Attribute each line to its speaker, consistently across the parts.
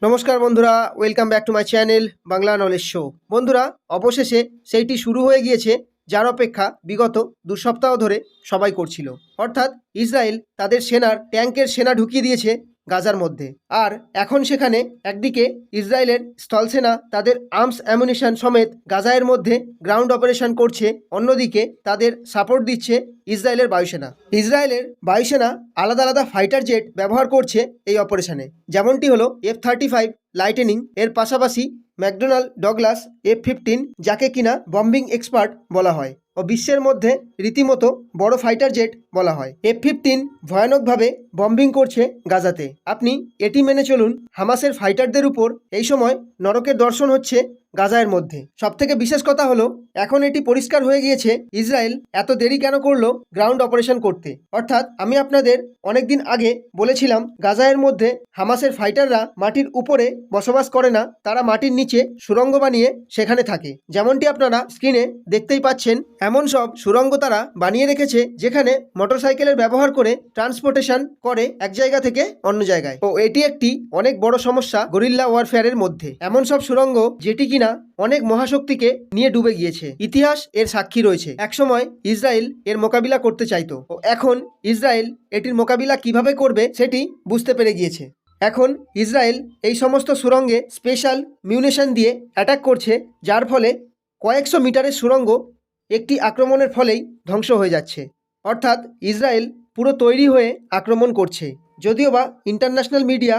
Speaker 1: নমস্কার বন্ধুরা, welcome back to my channel Bangla knowledge show. বন্ধুরা, অবশেষে সেইটি শুরু হয়ে গিয়েছে যার অপেক্ষা বিগত 2 সপ্তাহ ধরে সবাই করছিল। অর্থাৎ ইসরায়েল তাদের ট্যাঙ্কের সেনা ঢুকিয়ে দিয়েছে গাজার মধ্যে। আর এখন সেখানে একদিকে ইসরায়েলের স্থলসেনা তাদের আর্মস অ্যামুনিশন সমেত গাজায়ের মধ্যে গ্রাউন্ড অপারেশন করছে, অন্যদিকে তাদের সাপোর্ট দিচ্ছে ইসরায়েলের বায়ুসেনা। ইসরায়েলের বায়ুসেনা আলাদা আলাদা ফাইটার জেট ব্যবহার করছে এই অপারেশনে, যেমনটি হলো F-35 লাইটেনিং, এর পাশাপাশি ম্যাকডোনাল্ড ডগলাস F-15, যাকে কিনা বম্বিং এক্সপার্ট বলা হয় ও বিশ্বের মধ্যে রীতিমতো বড় ফাইটার জেট বলা হয়। F-15 ভয়ানকভাবে বম্বিং করছে গাজাতে। আপনি এটি মেনে চলুন, হামাসের ফাইটারদের উপর এই সময় নরকের দর্শন হচ্ছে গাজায়ের মধ্যে। সবথেকে বিশেষ কথা হলো, এখন এটি পরিষ্কার হয়ে গিয়েছে ইসরায়েল এত দেরি কেন করলো গ্রাউন্ড অপারেশন করতে। অর্থাৎ আমি আপনাদের অনেকদিন আগে বলেছিলাম গাজায়ের মধ্যে হামাসের ফাইটাররা মাটির উপরে বসবাস করে না, তারা মাটির নিচে সুড়ঙ্গ বানিয়ে সেখানে থাকে। যেমনটি আপনারা স্ক্রিনে দেখতেই পাচ্ছেন, এমন সব সুড়ঙ্গ তারা বানিয়ে রেখেছে যেখানে মোটরসাইকেলের ব্যবহার করে ট্রান্সপোর্টেশন করে এক জায়গা থেকে অন্য জায়গায়। ও এটি একটি অনেক বড় সমস্যা গরিল্লা ওয়ারফেয়ারের মধ্যে। এমন সব সুড়ঙ্গ যেটি কিনা অনেক মহাশক্তিকে নিয়ে ডুবে গিয়েছে, ইতিহাস এর সাক্ষী রয়েছে। একসময় ইসরায়েল এর মোকাবিলা করতে চাইতো ও এখন ইসরায়েল এটির মোকাবিলা কিভাবে করবে সেটি বুঝতে পেরে গিয়েছে। এখন ইসরায়েল এই সমস্ত সুড়ঙ্গে স্পেশাল মিউনিশন দিয়ে অ্যাটাক করছে, যার ফলে কয়েকশো মিটারের সুড়ঙ্গ একটি আক্রমণের ফলেই ধ্বংস হয়ে যাচ্ছে। অর্থাৎ ইসরায়েল পুরো তৈরি হয়ে আক্রমণ করছে। যদিও বা ইন্টারন্যাশনাল মিডিয়া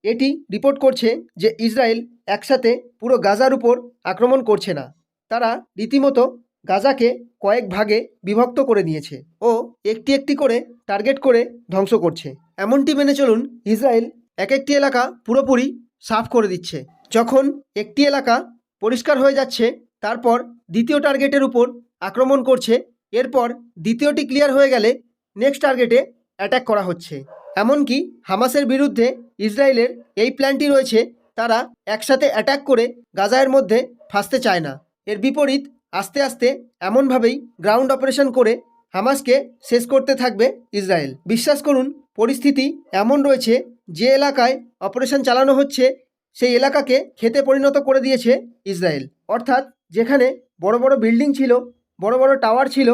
Speaker 1: এটি রিপোর্ট করছে যে ইসরায়েল একসাথে পুরো গাজার উপর আক্রমণ করছে না, তারা রীতিমতো গাজাকে কয়েক ভাগে বিভক্ত করে নিয়েছে ও একটি একটি করে টার্গেট করে ধ্বংস করছে। এমনটি মেনে চলুন, ইসরায়েল এক একটি এলাকা পুরোপুরি সাফ করে দিচ্ছে। যখন একটি এলাকা পরিষ্কার হয়ে যাচ্ছে, তারপর দ্বিতীয় টার্গেটের উপর আক্রমণ করছে। এরপর দ্বিতীয়টি ক্লিয়ার হয়ে গেলে নেক্সট টার্গেটে অ্যাটাক করা হচ্ছে। এমনকি হামাসের বিরুদ্ধে ইসরায়েলের এই প্ল্যানটি রয়েছে, তারা একসাথে অ্যাটাক করে গাজায়ের মধ্যে ফাঁসতে চায় না। এর বিপরীত আস্তে আস্তে এমনভাবেই গ্রাউন্ড অপারেশন করে হামাসকে শেষ করতে থাকবে ইসরায়েল। বিশ্বাস করুন, পরিস্থিতি এমন রয়েছে যে এলাকায় অপারেশন চালানো হচ্ছে সেই এলাকাকে খেতে পরিণত করে দিয়েছে ইসরায়েল। অর্থাৎ যেখানে বড় বড় বিল্ডিং ছিল, বড় বড় টাওয়ার ছিল,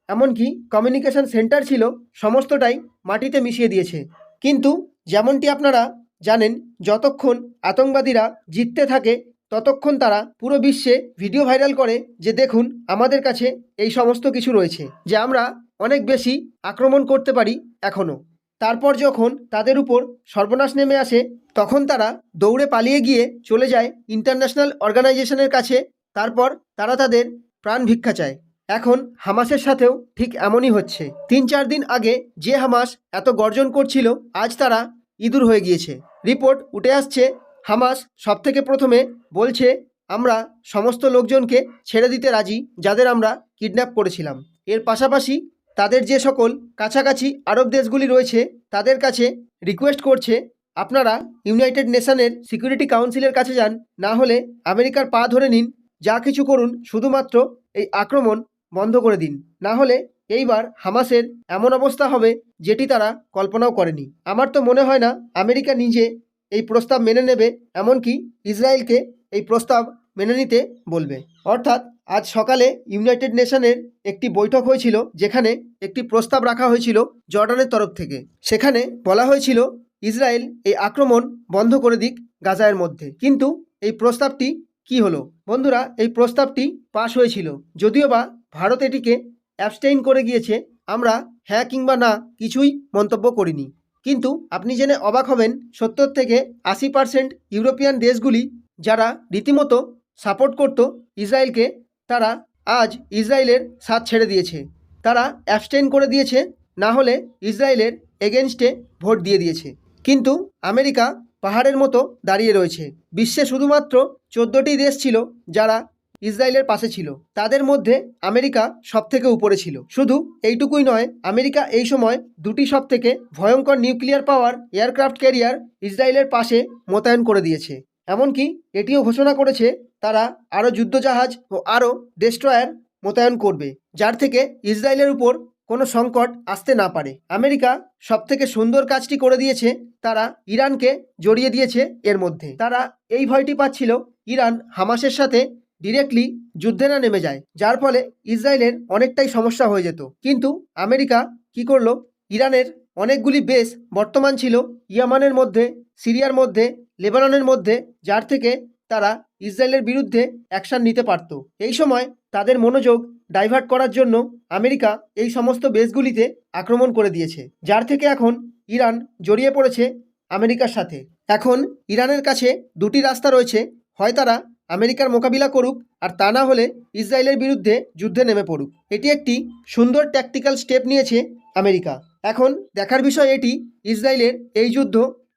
Speaker 1: এমনকি কমিউনিকেশন সেন্টার ছিল, সমস্তটাই মাটিতে মিশিয়ে দিয়েছে। কিন্তু যেমনটি আপনারা জানেন, যতক্ষণ আতঙ্কবাদীরা জিততে থাকে ততক্ষণ তারা পুরো বিশ্বে ভিডিও ভাইরাল করে যে দেখুন আমাদের কাছে এই সমস্ত কিছু রয়েছে, যে আমরা অনেক বেশি আক্রমণ করতে পারি এখনও। তারপর যখন তাদের উপর সর্বনাশ নেমে আসে, তখন তারা দৌড়ে পালিয়ে গিয়ে চলে যায় ইন্টারন্যাশনাল অর্গানাইজেশনের কাছে। তারপর তারা তাদের প্রাণ ভিক্ষা চায়। এখন হামাসের সাথেও ঠিক এমনই হচ্ছে। 3-4 দিন আগে যে হামাস এত গর্জন করছিল, আজ তারা ইঁদুর হয়ে গিয়েছে। রিপোর্ট উঠে আসছে, হামাস সবথেকে প্রথমে বলছে আমরা সমস্ত লোকজনকে ছেড়ে দিতে রাজি যাদের আমরা কিডন্যাপ করেছিলাম। এর পাশাপাশি তাদের যে সকল কাছাকাছি আরব দেশগুলি রয়েছে তাদের কাছে রিকোয়েস্ট করছে আপনারা ইউনাইটেড নেশনের সিকিউরিটি কাউন্সিলের কাছে যান, না হলে আমেরিকার পা ধরে নিন, যা কিছু করুন, শুধুমাত্র এই আক্রমণ বন্ধ করে দিন। না হলে এইবার হামাসের এমন অবস্থা হবে যেটি তারা কল্পনাও করেনি। আমার তো মনে হয় না আমেরিকা নিজে এই প্রস্তাব মেনে নেবে, এমনকি ইসরায়েলকে এই প্রস্তাব মেনে নিতে বলবে। অর্থাৎ আজ সকালে ইউনাইটেড নেশনের একটি বৈঠক হয়েছিল, যেখানে একটি প্রস্তাব রাখা হয়েছিল জর্ডানের তরফ থেকে। সেখানে বলা হয়েছিল ইসরায়েল এই আক্রমণ বন্ধ করে দিক গাজায়ের মধ্যে। কিন্তু এই প্রস্তাবটি কি হলো বন্ধুরা? এই প্রস্তাবটি পাশ হয়েছিল, যদিও বা ভারত এটিকে অ্যাবস্টেইন করে গিয়েছে। আমরা হ্যাঁ কিংবা না কিছুই মন্তব্য করিনি। কিন্তু আপনি জেনে অবাক হবেন, 70 থেকে 80% ইউরোপিয়ান দেশগুলি যারা রীতিমতো সাপোর্ট করত ইসরায়েলকে, তারা আজ ইসরায়েলের সাথ ছেড়ে দিয়েছে। তারা অ্যাবস্টেইন করে দিয়েছে, না হলে ইসরায়েলের এগেনস্টে ভোট দিয়ে দিয়েছে। কিন্তু আমেরিকা পাহাড়ের মতো দাঁড়িয়ে রয়েছে। বিশ্বে শুধুমাত্র 14টি দেশ ছিল যারা ইসরায়েলের পাশে ছিল, তাদের মধ্যে আমেরিকা সবথেকে উপরে ছিল। শুধু এইটুকুই নয়, আমেরিকা এই সময় দুটি সবথেকে ভয়ঙ্কর নিউক্লিয়ার পাওয়ার এয়ারক্রাফট ক্যারিয়ার ইসরায়েলের পাশে মোতায়েন করে দিয়েছে। এমনকি এটিও ঘোষণা করেছে তারা আরও যুদ্ধজাহাজ ও আরও ডেস্ট্রয়ার মোতায়েন করবে, যার থেকে ইসরায়েলের উপর কোনো সংকট আসতে না পারে। আমেরিকা সবথেকে সুন্দর কাজটি করে দিয়েছে, তারা ইরানকে জড়িয়ে দিয়েছে এর মধ্যে। তারা এই ভয়টি পাচ্ছিল ইরান হামাসের সাথে ডিরেক্টলি যুদ্ধে না নেমে যায়, যার ফলে ইসরায়েলের অনেকটাই সমস্যা হয়ে যেত। কিন্তু আমেরিকা কি করলো, ইরানের অনেকগুলি বেস বর্তমান ছিল ইয়ামানের মধ্যে, সিরিয়ার মধ্যে, লেবাননের মধ্যে, যার থেকে তারা ইসরায়েলের বিরুদ্ধে অ্যাকশন নিতে পারত। এই সময় তাদের মনোযোগ ডাইভার্ট করার জন্য আমেরিকা এই সমস্ত বেসগুলিতে আক্রমণ করে দিয়েছে, যার থেকে এখন ইরান জড়িয়ে পড়েছে আমেরিকার সাথে। এখন ইরানের কাছে দুটি রাস্তা রয়েছে, হয় তারা আমেরিকার মোকাবিলা করুক, আর তা না হলে ইসরায়েলের বিরুদ্ধে যুদ্ধে নেমে পড়ুক। এটি একটি সুন্দর ট্যাকটিক্যাল স্টেপ নিয়েছে আমেরিকা। এখন দেখার বিষয় এটি, ইসরায়েলের এই যুদ্ধ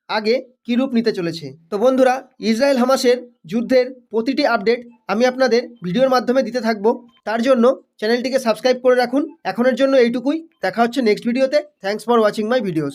Speaker 1: আগে কী রূপ নিতে চলেছে। তো বন্ধুরা, ইসরায়েল হামাসের যুদ্ধের প্রতিটি আপডেট আমি আপনাদের ভিডিওর মাধ্যমে দিতে থাকবো। তার জন্য চ্যানেলটিকে সাবস্ক্রাইব করে রাখুন। এখনের জন্য এইটুকুই, দেখা হচ্ছে নেক্সট ভিডিওতে। Thanks for watching my videos.